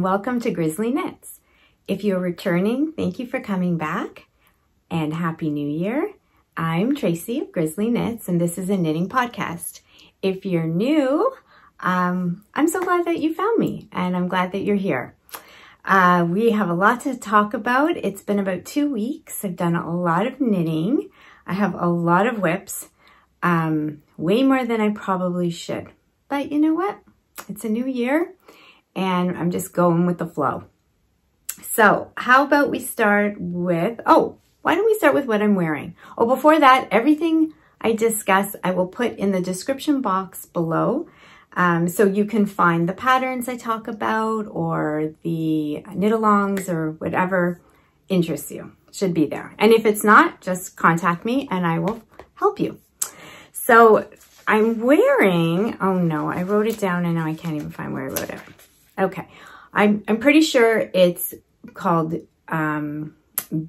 welcome to GrizzlieKnits. If you're returning, thank you for coming back and Happy New Year. I'm Tracy of GrizzlieKnits and this is a knitting podcast. If you're new, I'm so glad that you found me and I'm glad that you're here. We have a lot to talk about. It's been about 2 weeks. I've done a lot of knitting. I have a lot of whips, way more than I probably should. But you know what? It's a new year and I'm just going with the flow. So how about we start with, why don't we start with what I'm wearing? Oh, before that, everything I discuss, I will put in the description box below. So you can find the patterns I talk about or the knit-alongs or whatever interests you. Should be there. And if it's not, just contact me and I will help you. So I'm wearing, oh no, I wrote it down and now I can't even find where I wrote it. Okay, I'm pretty sure it's called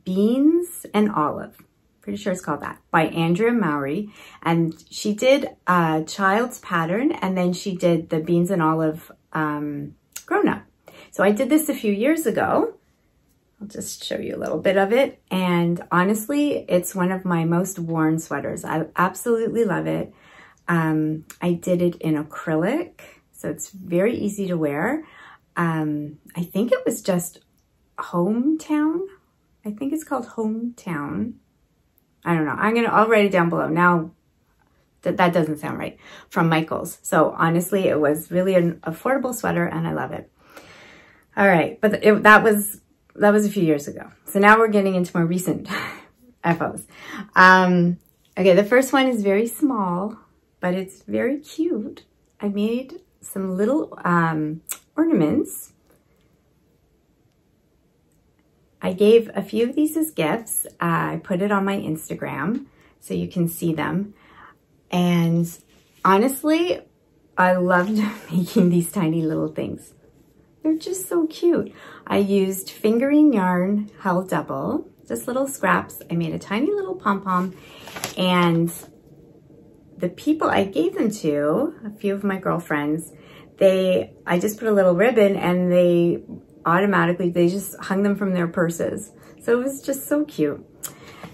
Beans and Olive. Pretty sure it's called that, by Andrea Mowry. And she did a child's pattern and then she did the Beans and Olive grown up. So I did this a few years ago. I'll just show you a little bit of it. And honestly, it's one of my most worn sweaters. I absolutely love it. I did it in acrylic, so it's very easy to wear. I think it was just Hometown. I think it's called Hometown. I don't know. I'll write it down below. Now that doesn't sound right. From Michaels. So honestly, it was really an affordable sweater and I love it. All right. But that was a few years ago. So now we're getting into more recent FOs. Okay. The first one is very small, but it's very cute. I made some little ornaments. I gave a few of these as gifts. I put it on my Instagram so you can see them. And honestly, I loved making these tiny little things. They're just so cute. I used fingering yarn held double, just little scraps. I made a tiny little pom-pom and the people I gave them to, a few of my girlfriends, I just put a little ribbon and they just hung them from their purses. So it was just so cute.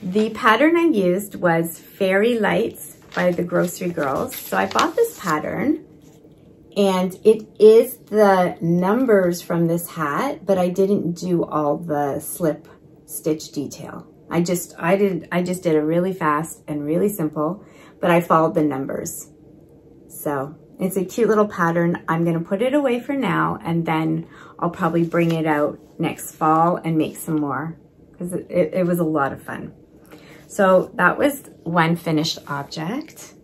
The pattern I used was Fairy Lights by the Grocery Girls. So I bought this pattern and it is the numbers from this hat, but I didn't do all the slip stitch detail. I just did it really fast and really simple, but I followed the numbers. So it's a cute little pattern. I'm gonna put it away for now and then I'll probably bring it out next fall and make some more because it was a lot of fun. So that was one finished object.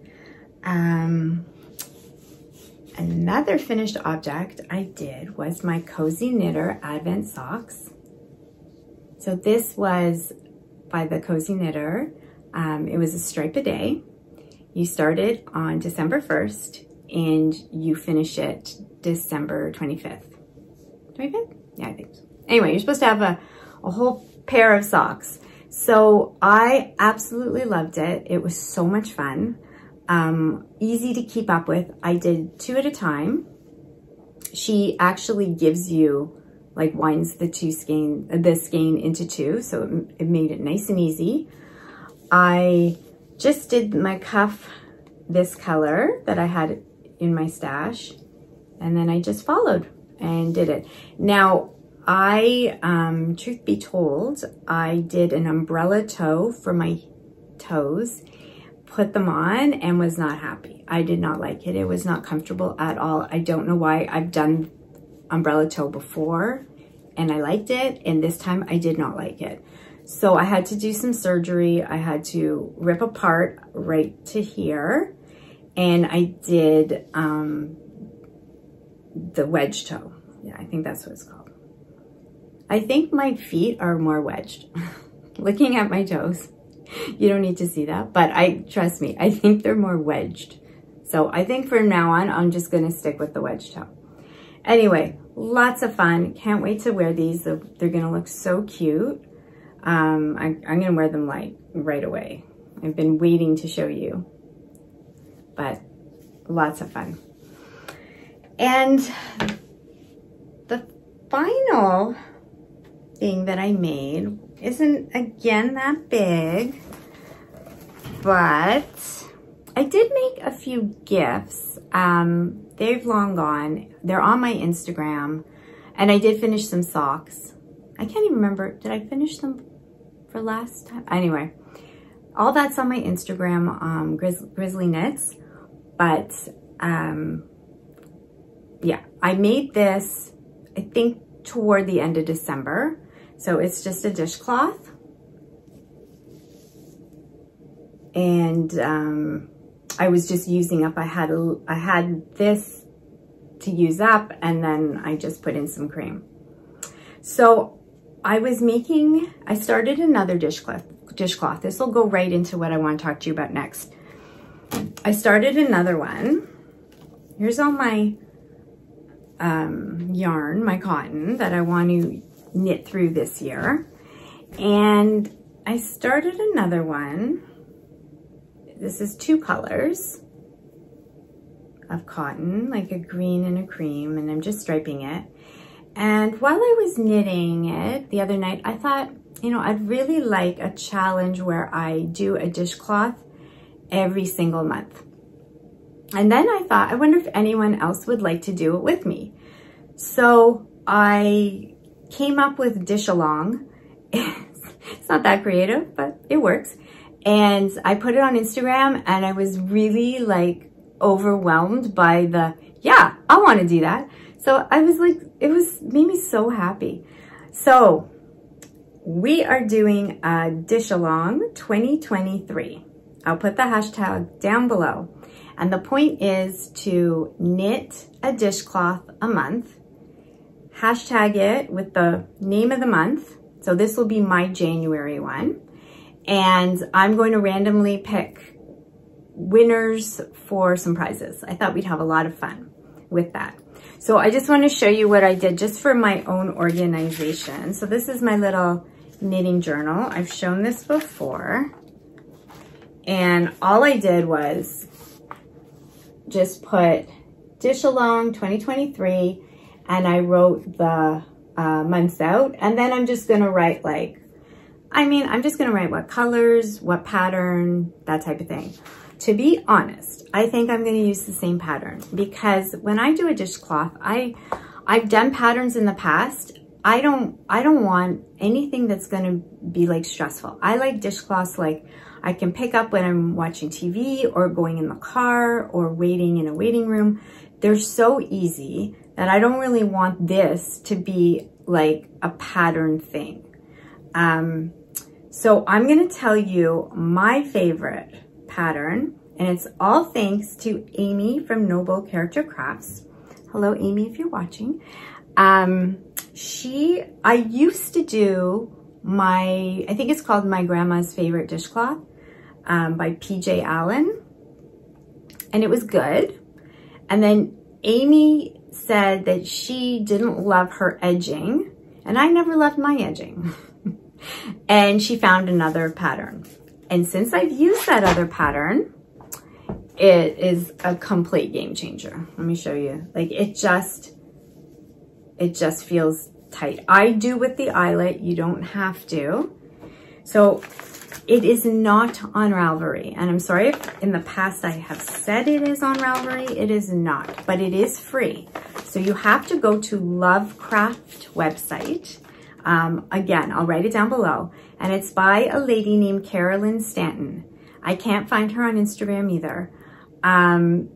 Another finished object I did was my Cozy Knitter Advent Socks. So this was by the Cozy Knitter. It was a stripe a day. You started on December 1st and you finish it December 25th. 25th? Yeah, I think so. Anyway, you're supposed to have a whole pair of socks. So I absolutely loved it. It was so much fun. Easy to keep up with. I did 2 at a time. She actually gives you, like, winds the skein into 2. So it made it nice and easy. I just did my cuff this color that I had in my stash. And then I just followed and did it. Now, truth be told, I did an umbrella toe for my toes, put them on and was not happy. I did not like it. It was not comfortable at all. I don't know why. I've done umbrella toe before and I liked it. And this time I did not like it. So I had to do some surgery. I had to rip apart right to here. And I did the wedge toe. Yeah, I think that's what it's called. I think my feet are more wedged. Looking at my toes, you don't need to see that, but trust me, I think they're more wedged. So I think from now on, I'm just gonna stick with the wedge toe. Anyway, lots of fun. Can't wait to wear these. They're gonna look so cute. I'm gonna wear them like right away. I've been waiting to show you, but lots of fun. And the final thing that I made isn't again that big, but I did make a few gifts. They've long gone. They're on my Instagram, and I did finish some socks. I can't even remember. Did I finish them for last time? Anyway, all that's on my Instagram, GrizzlieKnits. But yeah, I made this, I think, toward the end of December. So it's just a dishcloth. And I was just using up, I had this to use up, and then I just put in some cream. So I started another dishcloth. This will go right into what I want to talk to you about next. I started another one. Here's all my yarn, my cotton that I want to knit through this year. And I started another one. This is 2 colors of cotton, like a green and a cream, and I'm just striping it. And while I was knitting it the other night, I thought, you know, I'd really like a challenge where I do a dishcloth every single month. And then I thought, I wonder if anyone else would like to do it with me. So I came up with DishAlong. It's not that creative, but it works. And I put it on Instagram, and I was really like overwhelmed by the, yeah, I want to do that. So I was like, made me so happy. So we are doing a DishAlong 2023. I'll put the hashtag down below. And the point is to knit a dishcloth a month, hashtag it with the name of the month. So this will be my January one. And I'm going to randomly pick winners for some prizes. I thought we'd have a lot of fun with that. So I just want to show you what I did just for my own organization. So this is my little knitting journal. I've shown this before. And all I did was just put DishAlong 2023, and I wrote the months out. And then I'm just going to write I'm just going to write what colors, what pattern, that type of thing. To be honest, I think I'm going to use the same pattern, because when I do a dishcloth, I've done patterns in the past. I don't want anything that's going to be like stressful. I like dishcloths like I can pick up when I'm watching TV or going in the car or waiting in a waiting room. They're so easy that I don't really want this to be like a pattern thing. So I'm going to tell you my favorite pattern, and it's all thanks to Amy from Noble Character Crafts. Hello, Amy, if you're watching. I used to do I think it's called My Grandma's Favorite Dishcloth by PJ Allen, and it was good. And then Amy said that she didn't love her edging, and I never loved my edging. And she found another pattern. And since I've used that other pattern, it is a complete game changer. Let me show you. Like it just feels tight. I do with the eyelet, you don't have to. So it is not on Ravelry. And I'm sorry if in the past I have said it is on Ravelry. It is not, but it is free. So you have to go to Lovecraft website. Again, I'll write it down below. And it's by a lady named Carolyn Stanton. I can't find her on Instagram either. And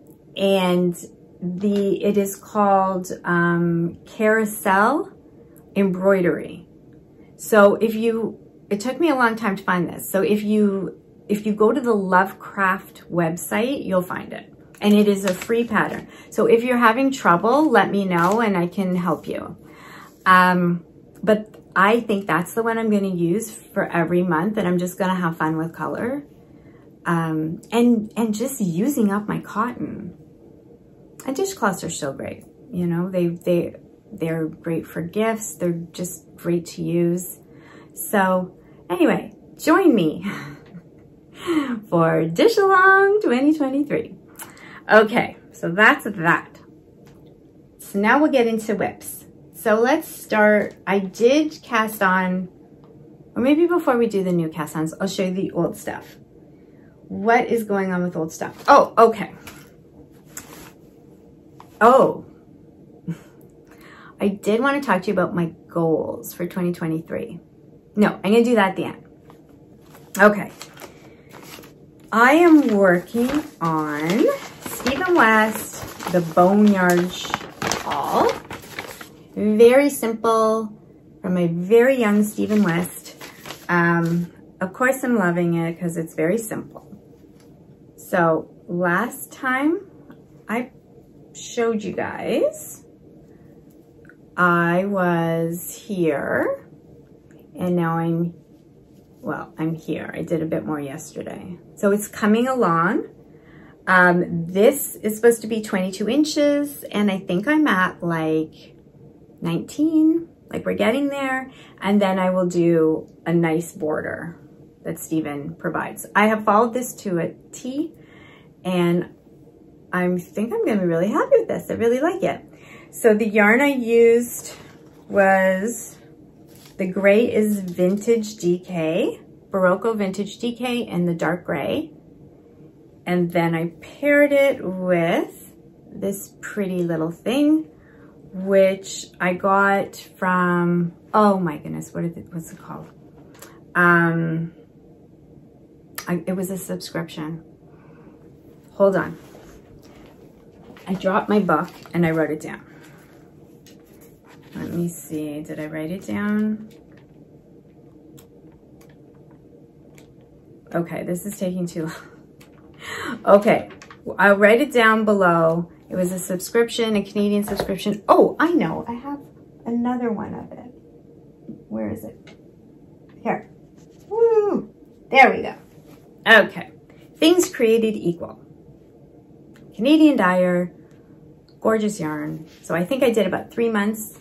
it is called Carousel Embroidery. So it took me a long time to find this. So if you go to the Lovecraft website, you'll find it. And it is a free pattern. So if you're having trouble, let me know and I can help you. But I think that's the one I'm going to use for every month, and I'm just going to have fun with color. And just using up my cotton. And dishcloths are so great. You know, they're great for gifts. They're just great to use. So anyway, join me for DishAlong 2023. Okay, so that's that. So now we'll get into whips. so let's start. I did cast on, or maybe before we do the new cast ons, I'll show you the old stuff. What is going on with old stuff? Oh, okay. Oh, I did want to talk to you about my goals for 2023. No, I'm going to do that at the end. Okay. I am working on Stephen West, the Boneyard shawl. Very simple, from a very young Stephen West. Of course, I'm loving it because it's very simple. So last time I showed you guys, I was here, and now I'm here. I did a bit more yesterday. So it's coming along. This is supposed to be 22 inches, and I think I'm at like 19, like we're getting there. And then I will do a nice border that Stephen provides. I have followed this to a T, and I think I'm gonna be really happy with this. I really like it. So the yarn I used was, the gray is Vintage DK, Barocco Vintage DK in the dark gray. And then I paired it with this pretty little thing, which I got from, oh my goodness, what's it called? It was a subscription. Hold on. I dropped my book and I wrote it down. Let me see, did I write it down? Okay, this is taking too long. Okay, I'll write it down below. It was a subscription, a Canadian subscription. Oh, I know, I have another one of it. Where is it? Here. Woo! There we go. Okay, Things Created Equal. Canadian dyer, gorgeous yarn. So I think I did about 3 months.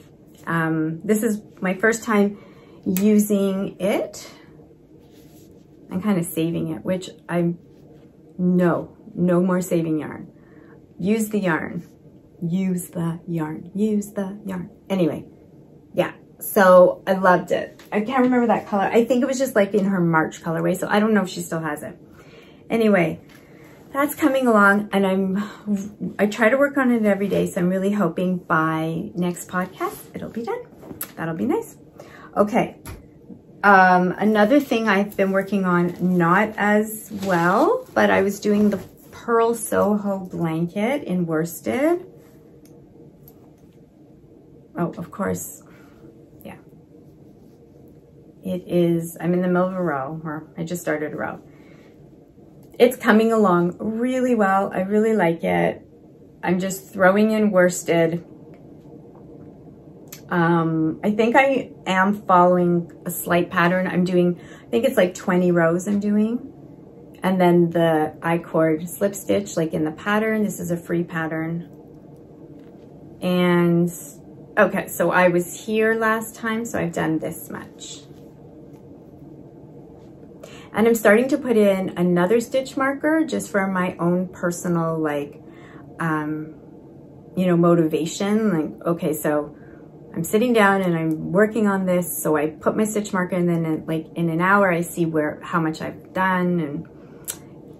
This is my first time using it. I'm kind of saving it, which no more saving yarn. Use the yarn. Use the yarn. Use the yarn. Anyway, yeah. So I loved it. I can't remember that color. I think it was just like in her March colorway. So I don't know if she still has it. Anyway, that's coming along, and I try to work on it every day. So I'm really hoping by next podcast, it'll be done. That'll be nice. Okay. Another thing I've been working on, not as well, but I was doing the Purl Soho blanket in worsted. Oh, of course. Yeah. It is, I'm in the middle of a row, or I just started a row. It's coming along really well. I really like it. I'm just throwing in worsted. I think I am following a slight pattern. I'm doing, I think it's like 20 rows I'm doing. And then the I-cord slip stitch, like in the pattern. This is a free pattern. And, okay, so I was here last time, so I've done this much. And I'm starting to put in another stitch marker just for my own personal, like, you know, motivation. Like, okay, so I'm sitting down and I'm working on this. So I put my stitch marker, and then like in an hour, I see how much I've done, and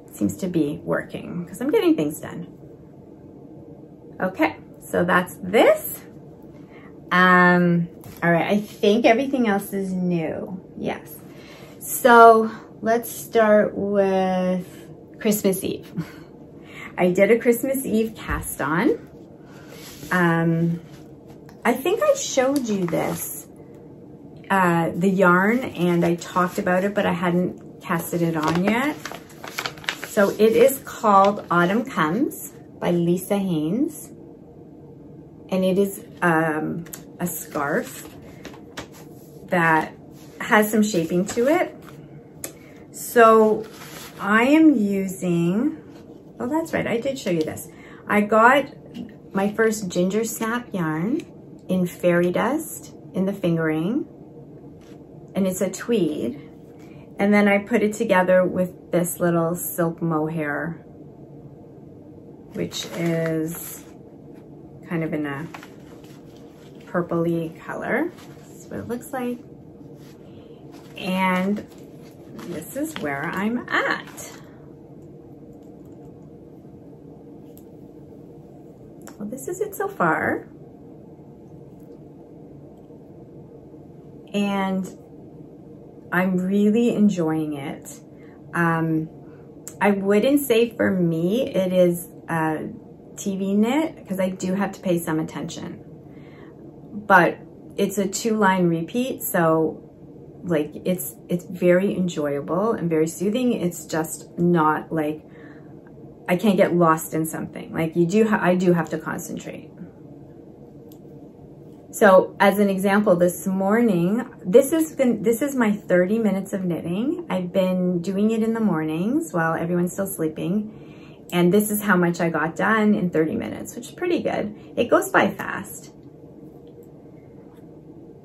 it seems to be working because I'm getting things done. Okay, so that's this. All right, I think everything else is new. Yes. So let's start with Christmas Eve. I did a Christmas Eve cast on. I think I showed you this, the yarn, and I talked about it, but I hadn't casted it on yet. So it is called Autumn Comes by Lisa Haynes. And it is a scarf that has some shaping to it. So I am using, oh, that's right, I did show you this. I got my first ginger snap yarn in fairy dust in the fingering, and it's a tweed. And then I put it together with this little silk mohair, which is kind of in a purpley color. This is what it looks like. And this is where I'm at. Well, this is it so far. And I'm really enjoying it. I wouldn't say for me it is a TV knit because I do have to pay some attention. But it's a 2-line repeat, so like it's very enjoyable and very soothing. It's just not like I can't get lost in something. Like I do have to concentrate. So as an example, this morning, this is my 30 minutes of knitting. I've been doing it in the mornings while everyone's still sleeping. And this is how much I got done in 30 minutes, which is pretty good. It goes by fast.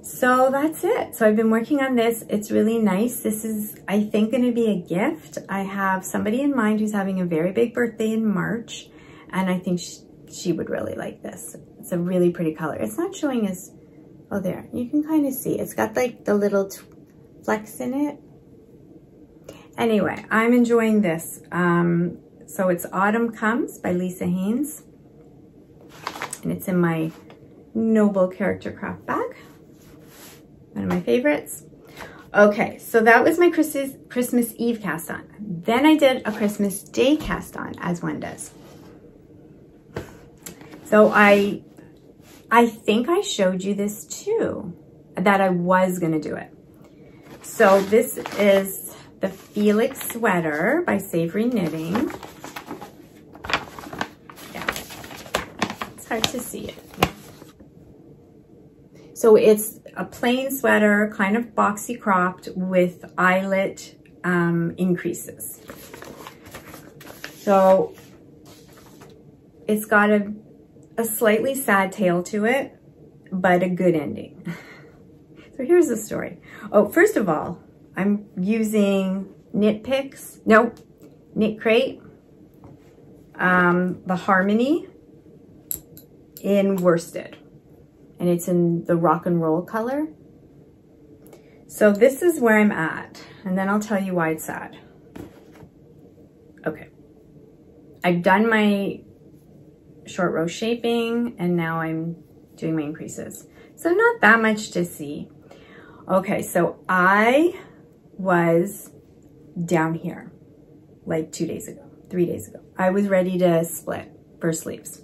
So that's it. So I've been working on this. It's really nice. This is, I think, going to be a gift. I have somebody in mind who's having a very big birthday in March, and I think she would really like this. It's a really pretty color. It's not showing as, oh there, you can kind of see. It's got like the little flecks in it. Anyway, I'm enjoying this. So it's Autumn Comes by Lisa Haynes, and it's in my Noble Character Craft bag. One of my favorites. Okay, so that was my Christmas Eve cast on. Then I did a Christmas Day cast on, as one does. So I think I showed you this too, that I was gonna do it. So this is the Felix sweater by Savoury Knitting. Yeah, it's hard to see it. So it's a plain sweater, kind of boxy cropped with eyelet increases. So it's got a slightly sad tail to it, but a good ending. So here's the story. Oh, first of all, I'm using Knit Crate, the Harmony in worsted. And it's in the rock and roll color. So this is where I'm at. And then I'll tell you why it's sad. Okay. I've done my short row shaping and now I'm doing my increases. So not that much to see. Okay, so I was down here like 3 days ago. I was ready to split for sleeves.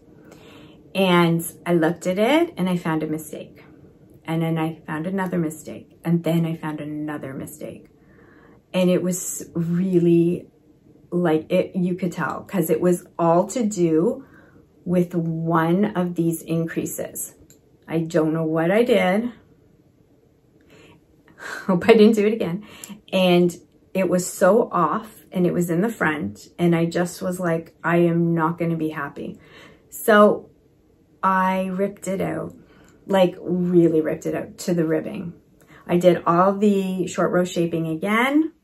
And I looked at it and I found a mistake. And then I found another mistake. And then I found another mistake. And it was really like it, you could tell, because it was all to do with one of these increases. I don't know what I did. Hope I didn't do it again. And it was so off and it was in the front. And I just was like, I am not going to be happy. So I ripped it out, like really ripped it out to the ribbing. I did all the short row shaping again,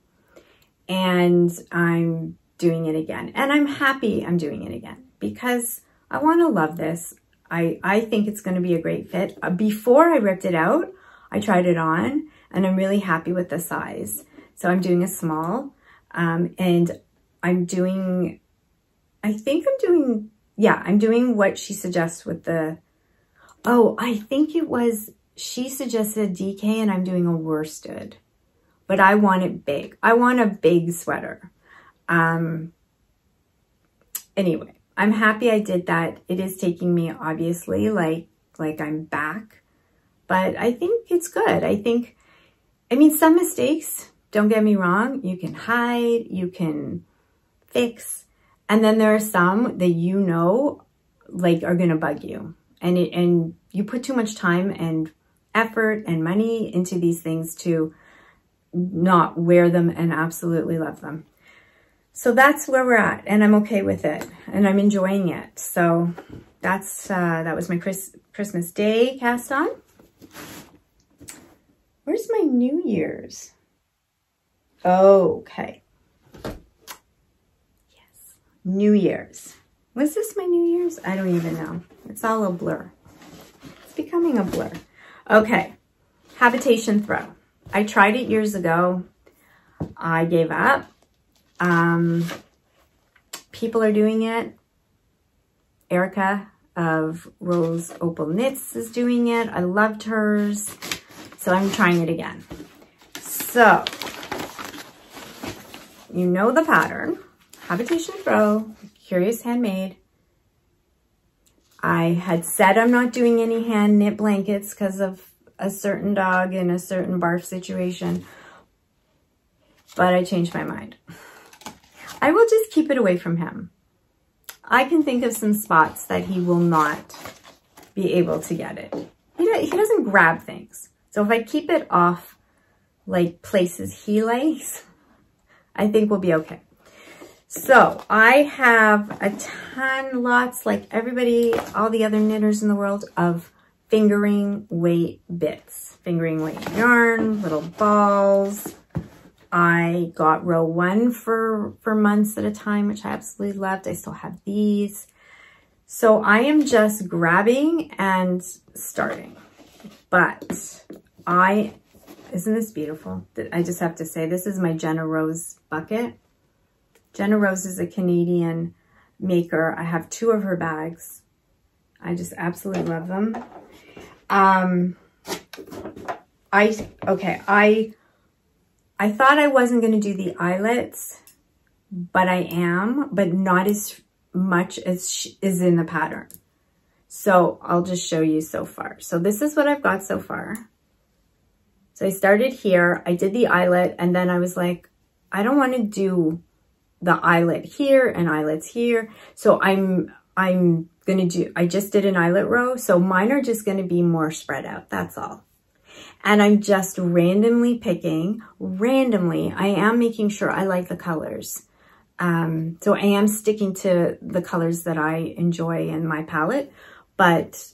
and I'm doing it again. And I'm happy I'm doing it again because I want to love this. I think it's going to be a great fit. Before I ripped it out, I tried it on and I'm really happy with the size. So I'm doing a small, and I'm doing what she suggests with the, I think it was, she suggested DK and I'm doing a worsted, but I want it big. I want a big sweater. Anyway, I'm happy I did that. It is taking me obviously like I'm back, but I think it's good. I mean, some mistakes, don't get me wrong, you can hide, you can fix. And then there are some that you know, like, are going to bug you. And you put too much time and effort and money into these things to not wear them and absolutely love them. So that's where we're at. And I'm okay with it. And I'm enjoying it. So that was my Christmas Day cast on. Where's my New Year's? Okay. New Year's. Was this my New Year's? I don't even know. It's all a blur. It's becoming a blur. Okay, Habitation throw. I tried it years ago. I gave up. People are doing it. Erica of Rose Opal Knits is doing it. I loved hers. So I'm trying it again. So, you know the pattern. Habitation throw, Curious Handmade. I had said I'm not doing any hand knit blankets because of a certain dog in a certain barf situation, but I changed my mind. I will just keep it away from him. I can think of some spots that he will not be able to get it. He doesn't grab things. So if I keep it off like places he likes, I think we'll be okay. So I have a ton, lots, like everybody, all the other knitters in the world, of fingering weight bits. Fingering weight yarn, little balls. I got row 1 for months at a time, which I absolutely loved. I still have these. So I am just grabbing and starting. But isn't this beautiful? I just have to say, this is my Jenna Rose bucket. Jenna Rose is a Canadian maker. I have 2 of her bags. I just absolutely love them. I thought I wasn't going to do the eyelets, but I am, but not as much as is in the pattern. So I'll just show you so far. So this is what I've got so far. So I started here, I did the eyelet, and then I was like, I don't want to do the eyelet here and eyelets here. So I'm going to do, I just did an eyelet row. So mine are just going to be more spread out. That's all. And I'm just randomly picking, I am making sure I like the colors. So I am sticking to the colors that I enjoy in my palette, but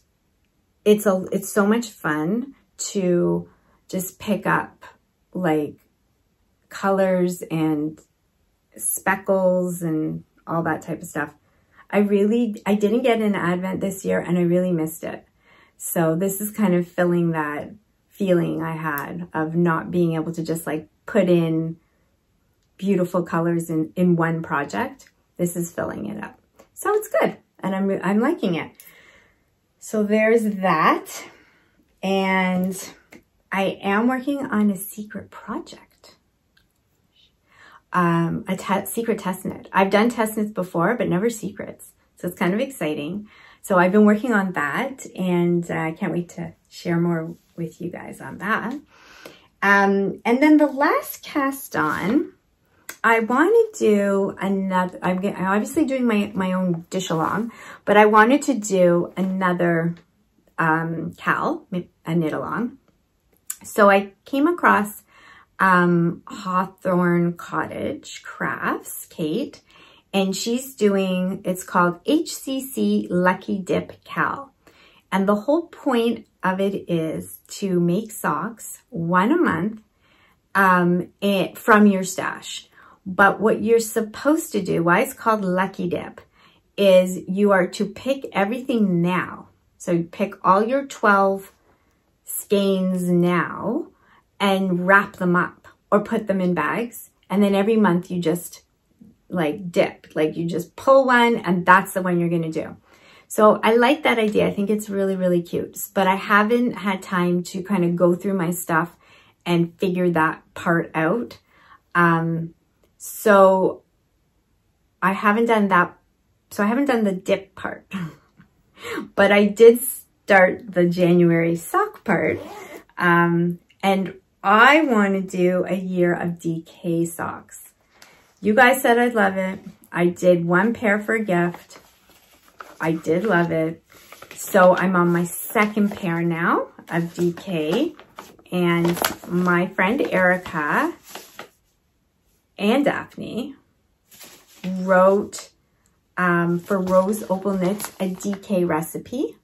it's so much fun to just pick up like colors and speckles and all that type of stuff. I didn't get an Advent this year and I really missed it. So this is kind of filling that feeling I had of not being able to just like put in beautiful colors in one project. This is filling it up. So it's good and I'm liking it. So there's that. And I am working on a secret project. A secret test knit. I've done test knits before, but never secrets. So it's kind of exciting. So I've been working on that and I can't wait to share more with you guys on that. And then the last cast on, I want to do another, I'm obviously doing my own DishAlong, but I wanted to do another Cal, a knit along. So I came across HawthornCottageCrafts, Kate, and she's doing, it's called HCC Lucky Dip Cal. And the whole point of it is to make socks, 1 a month, from your stash. But what you're supposed to do, why it's called Lucky Dip, is you are to pick everything now. So you pick all your 12 skeins now and wrap them up or put them in bags. And then every month you just like dip, like you just pull one and that's the one you're going to do. So I like that idea. I think it's really, really cute, but I haven't had time to kind of go through my stuff and figure that part out. So I haven't done that. So I haven't done the dip part, but I did start the January sock part. And I want to do a year of DK socks. You guys said I'd love it. I did 1 pair for a gift. I did love it. So I'm on my 2nd pair now of DK. And my friend Erica and Daphne wrote for Rose Opal Knits a DK recipe.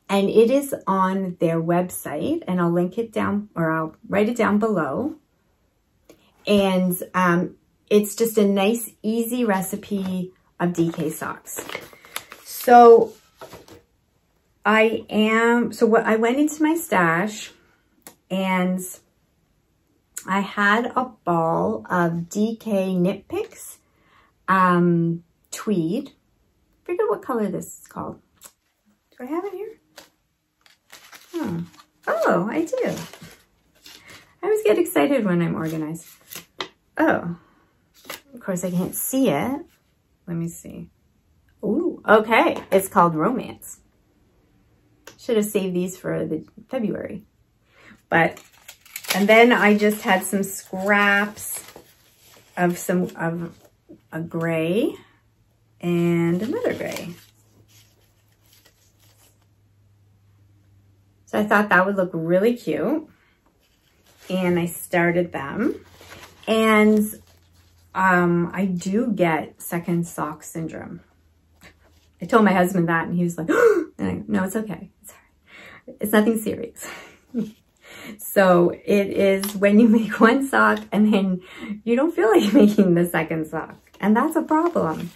And it is on their website. And I'll link it down, or I'll write it down below. And it's just a nice, easy recipe of DK socks. So I went into my stash and I had a ball of DK Knit Picks, tweed. I forget what color this is called. Do I have it here? Oh, I do. I always get excited when I'm organized. Oh, of course I can't see it. Let me see. Ooh, okay. It's called Romance. Should have saved these for the February. And then I just had some scraps of a gray and another gray. So I thought that would look really cute. And I started them. And I do get second sock syndrome. I told my husband that and he was like, no, it's okay. It's all right. It's nothing serious. So it is when you make one sock and then you don't feel like making the second sock. And that's a problem.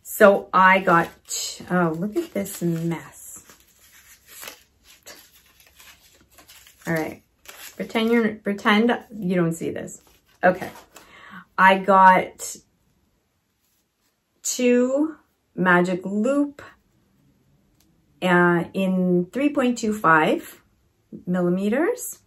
So I got, oh, look at this mess. All right. Pretend you don't see this. Okay. I got 2 magic loop in 3.25 millimeters.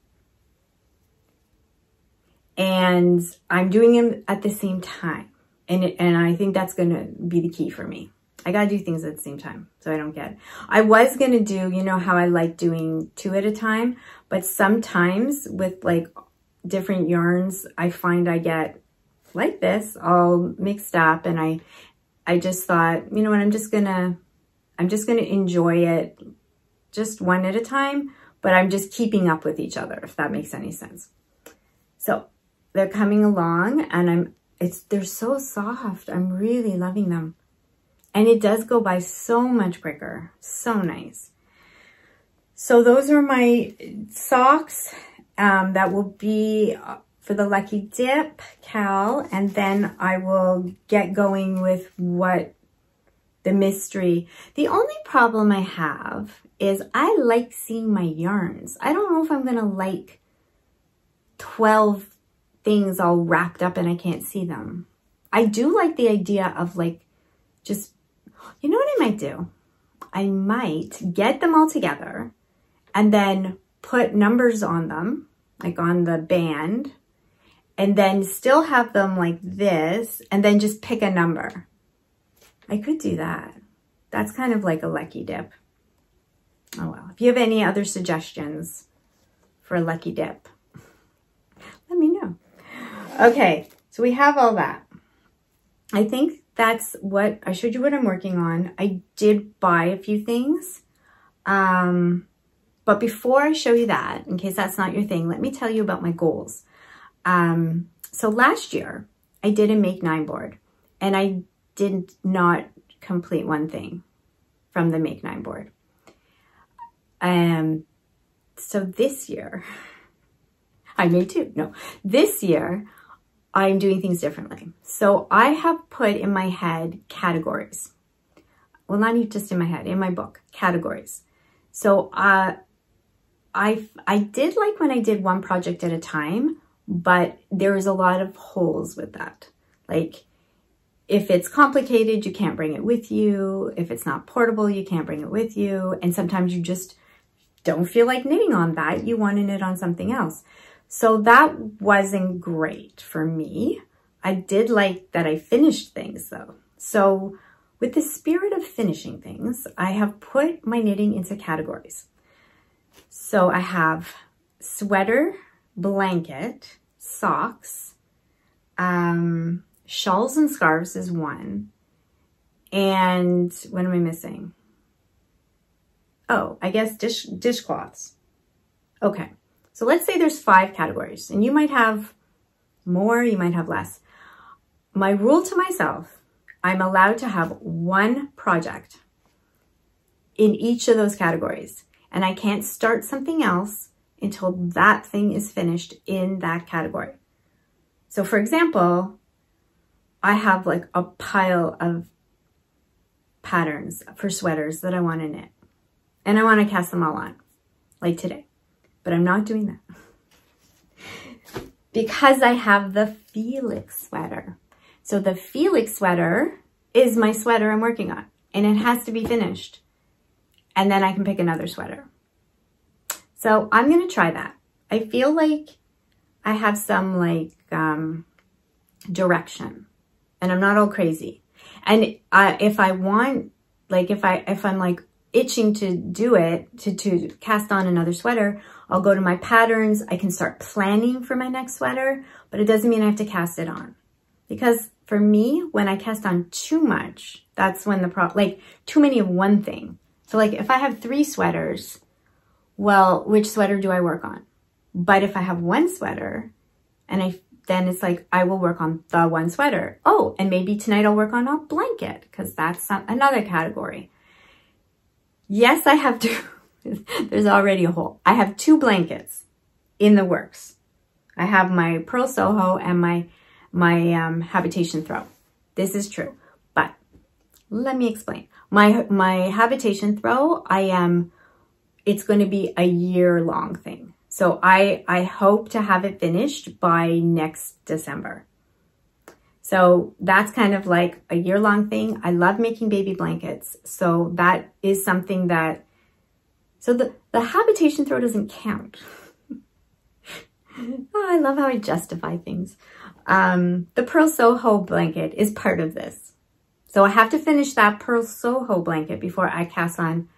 And I'm doing them at the same time. And I think that's going to be the key for me. I got to do things at the same time so I don't get, I was going to do, you know how I like doing 2 at a time, but sometimes with like different yarns, I find I get like this all mixed up, and I just thought, you know what, I'm just going to enjoy it just one at a time, but I'm just keeping up with each other, if that makes any sense. So they're coming along and they're so soft. I'm really loving them. And it does go by so much quicker. So nice. So those are my socks that will be for the Lucky Dip Cal. And then I will get going with what the mystery. The only problem I have is I like seeing my yarns. I don't know if I'm going to like 12 things all wrapped up and I can't see them. I do like the idea of like just, you know what I might do? I might get them all together and then put numbers on them, like on the band, and then still have them like this, and then just pick a number. I could do that. That's kind of like a lucky dip. Oh well, if you have any other suggestions for a lucky dip, let me know. Okay, so we have all that. I think that's what, I showed you what I'm working on. I did buy a few things. But before I show you that, in case that's not your thing, let me tell you about my goals. So last year, I did a Make 9 board, and I did not complete one thing from the Make 9 board. So this year, I made 2. No, this year, I'm doing things differently. So I have put in my head categories. Well, not just in my head, in my book, categories. So I did like when I did one project at a time, but there is a lot of holes with that. Like if it's complicated, you can't bring it with you. If it's not portable, you can't bring it with you. And sometimes you just don't feel like knitting on that. You want to knit on something else. So that wasn't great for me. I did like that I finished things though. So with the spirit of finishing things, I have put my knitting into categories. So I have sweater, blanket, socks, shawls and scarves is one. And what am I missing? Oh, I guess dishcloths. Okay. So let's say there's 5 categories, and you might have more, you might have less. My rule to myself, I'm allowed to have 1 project in each of those categories, and I can't start something else until that thing is finished in that category. So for example, I have like a pile of patterns for sweaters that I want to knit. And I want to cast them all on, like today. But I'm not doing that. Because I have the Felix sweater. So the Felix sweater is my sweater I'm working on. And it has to be finished. And then I can pick another sweater. So I'm going to try that. I feel like I have some like direction. And I'm not all crazy. And if I want, like if I'm like itching to do it, to cast on another sweater, I'll go to my patterns. I can start planning for my next sweater, but it doesn't mean I have to cast it on. Because for me, when I cast on too much, that's when like too many of one thing. So like if I have 3 sweaters, well, which sweater do I work on? But if I have 1 sweater and then it's like, I will work on the 1 sweater. Oh, and maybe tonight I'll work on a blanket because that's another category. Yes, I have 2. There's already a hole. I have 2 blankets in the works. I have my Purl Soho and my Habitation throw. This is true, but let me explain. My Habitation throw, it's going to be a year-long thing. So I hope to have it finished by next December. So that's kind of like a year-long thing. I love making baby blankets. So that is something that, so the Habitation throw doesn't count. Oh, I love how I justify things. The Purl Soho blanket is part of this. So I have to finish that Purl Soho blanket before I cast on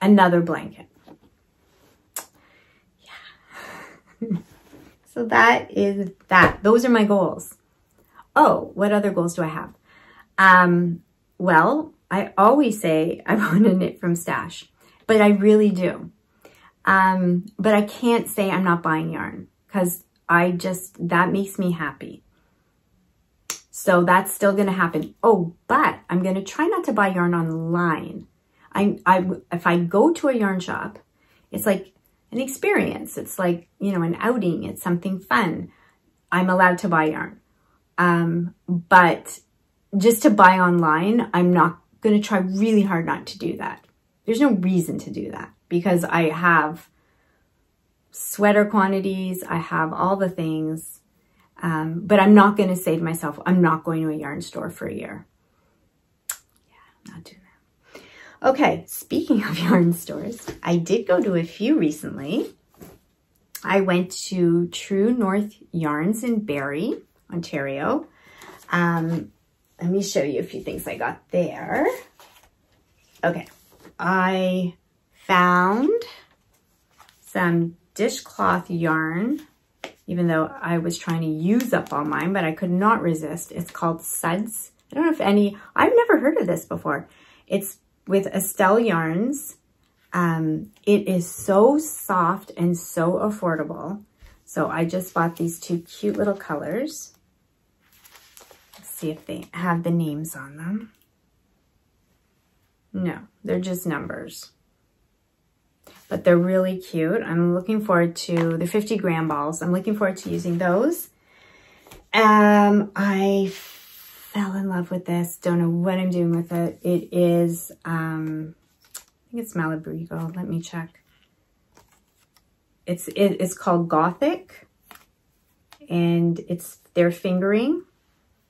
another blanket. Yeah. So that is that. Those are my goals. Oh, what other goals do I have? Well, I always say I want to knit from stash, but I really do. But I can't say I'm not buying yarn because that makes me happy. So that's still going to happen. Oh, but I'm going to try not to buy yarn online. If I go to a yarn shop, it's like an experience. It's like, you know, an outing. It's something fun. I'm allowed to buy yarn. But just to buy online, I'm not going to try really hard not to do that. There's no reason to do that because I have sweater quantities. I have all the things. But I'm not going to say to myself, I'm not going to a yarn store for a year. Yeah, I'm not doing that. Okay, speaking of yarn stores, I did go to a few recently. I went to True North Yarns in Barrie, Ontario. Let me show you a few things I got there. Okay, I found some dishcloth yarn, even though I was trying to use up all mine, but I could not resist. It's called Suds. I don't know if I've never heard of this before. It's with Estelle Yarns. It is so soft and so affordable. So I just bought these 2 cute little colors. Let's see if they have the names on them. No, they're just numbers. But they're really cute. I'm looking forward to the 50 gram balls. I'm looking forward to using those. I fell in love with this. Don't know what I'm doing with it. It is, I think it's Malabrigo. Let me check. It's called Gothic, and they're fingering.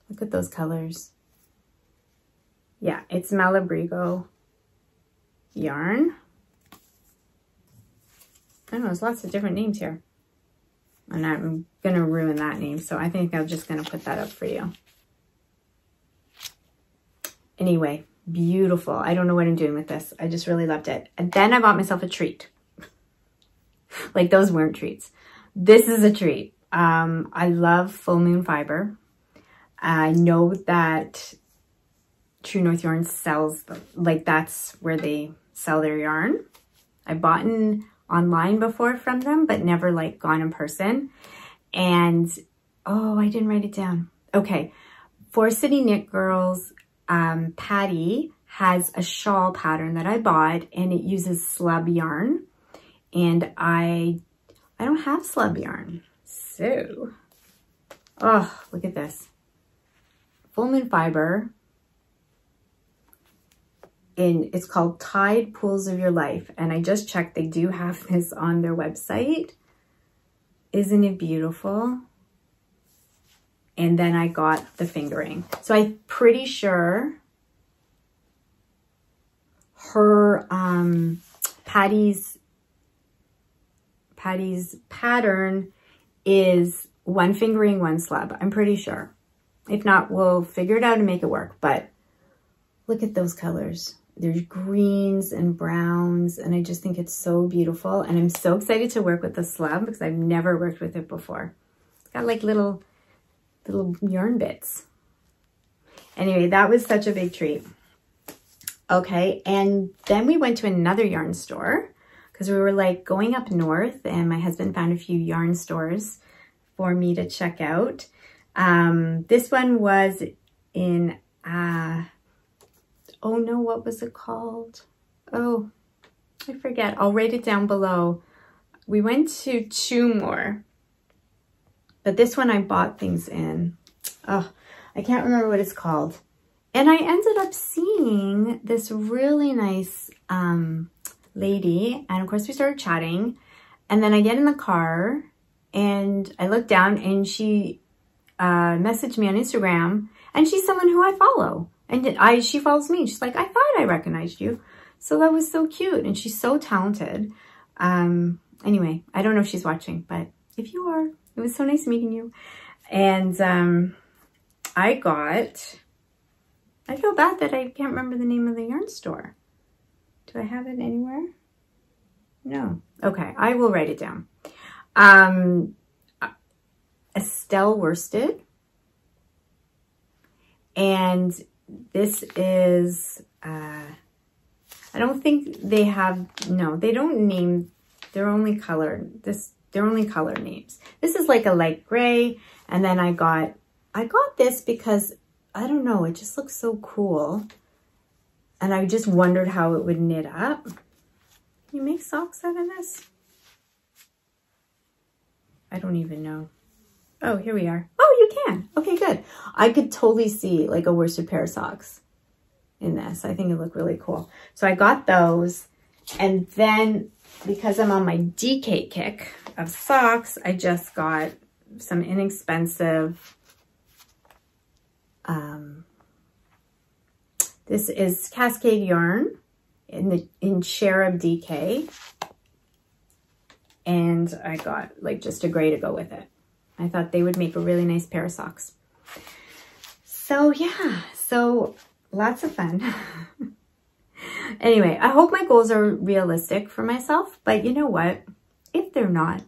Look at those colors. Yeah, it's Malabrigo yarn. I don't know, there's lots of different names here. And I'm going to ruin that name, so I think I'm just going to put that up for you. Anyway, beautiful. I don't know what I'm doing with this. I just really loved it. And then I bought myself a treat. Like those weren't treats. This is a treat. I love Full Moon Fiber. I know that True North Yarn sells, like that's where they sell their yarn. I bought online before from them, but never like gone in person. And, oh, I didn't write it down. Okay. For City Knit Girls, Patty has a shawl pattern that I bought, and it uses slub yarn. And I don't have slub yarn. So, oh, look at this. Full Moon Fiber. it's called Tide Pools of Your Life. And I just checked, they do have this on their website. Isn't it beautiful? And then I got the fingering. So I'm pretty sure her, Patty's pattern is one fingering, one slab. I'm pretty sure. If not, we'll figure it out and make it work. But look at those colors. There's greens and browns, and I just think it's so beautiful. And I'm so excited to work with the slab because I've never worked with it before. It's got like little yarn bits. Anyway, that was such a big treat. Okay, and then we went to another yarn store because we were like going up north, and my husband found a few yarn stores for me to check out. This one was in, oh no, what was it called? Oh, I forget. I'll write it down below. We went to two more, but this one I bought things in. Oh, I can't remember what it's called. And I ended up seeing this really nice lady, and of course we started chatting, and then I get in the car and I look down and she messaged me on Instagram, and she's someone who I follow. And she follows me. She's like, I thought I recognized you. So that was so cute. And she's so talented. Anyway, I don't know if she's watching, but if you are, it was so nice meeting you. And I feel bad that I can't remember the name of the yarn store. Do I have it anywhere? No. Okay, I will write it down. Estelle Worsted. And this is, I don't think they have, no, they don't name, they're only color names. This is like a light gray. And then I got this because, I don't know, it just looks so cool. And I just wondered how it would knit up. Can you make socks out of this? I don't even know. Oh, here we are. Oh, you can. Okay, good. I could totally see like a worsted pair of socks in this. I think it looked really cool. So I got those. And then because I'm on my DK kick of socks, I just got some inexpensive, this is Cascade yarn in Cherub DK. And I got like just a gray to go with it. I thought they would make a really nice pair of socks. So yeah, so lots of fun. Anyway, I hope my goals are realistic for myself, but you know what? If they're not,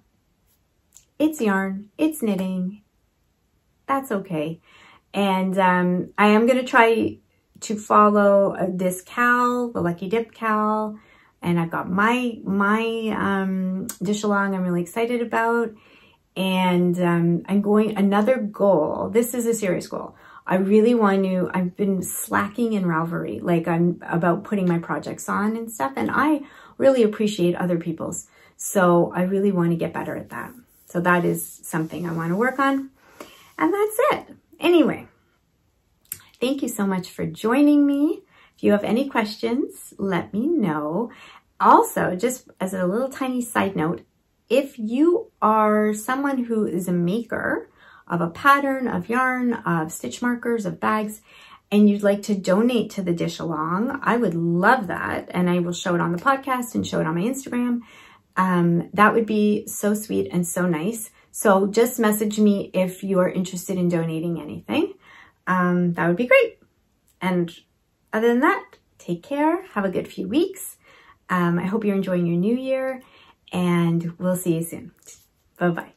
it's yarn, it's knitting, that's okay. And I am gonna try to follow this cowl, the Lucky Dip cowl, and I've got my DishAlong I'm really excited about. And I'm going, another goal, this is a serious goal. I really want to, I've been slacking in Ravelry, like I'm about putting my projects on and stuff, and I really appreciate other people's. So I really want to get better at that. So that is something I want to work on. And that's it. Anyway, thank you so much for joining me. If you have any questions, let me know. Also, just as a little tiny side note, if you are someone who is a maker of a pattern, of yarn, of stitch markers, of bags, and you'd like to donate to the DishAlong, I would love that. And I will show it on the podcast and show it on my Instagram. That would be so sweet and so nice. So just message me if you are interested in donating anything. That would be great. And other than that, take care. Have a good few weeks. I hope you're enjoying your new year. And we'll see you soon. Bye-bye.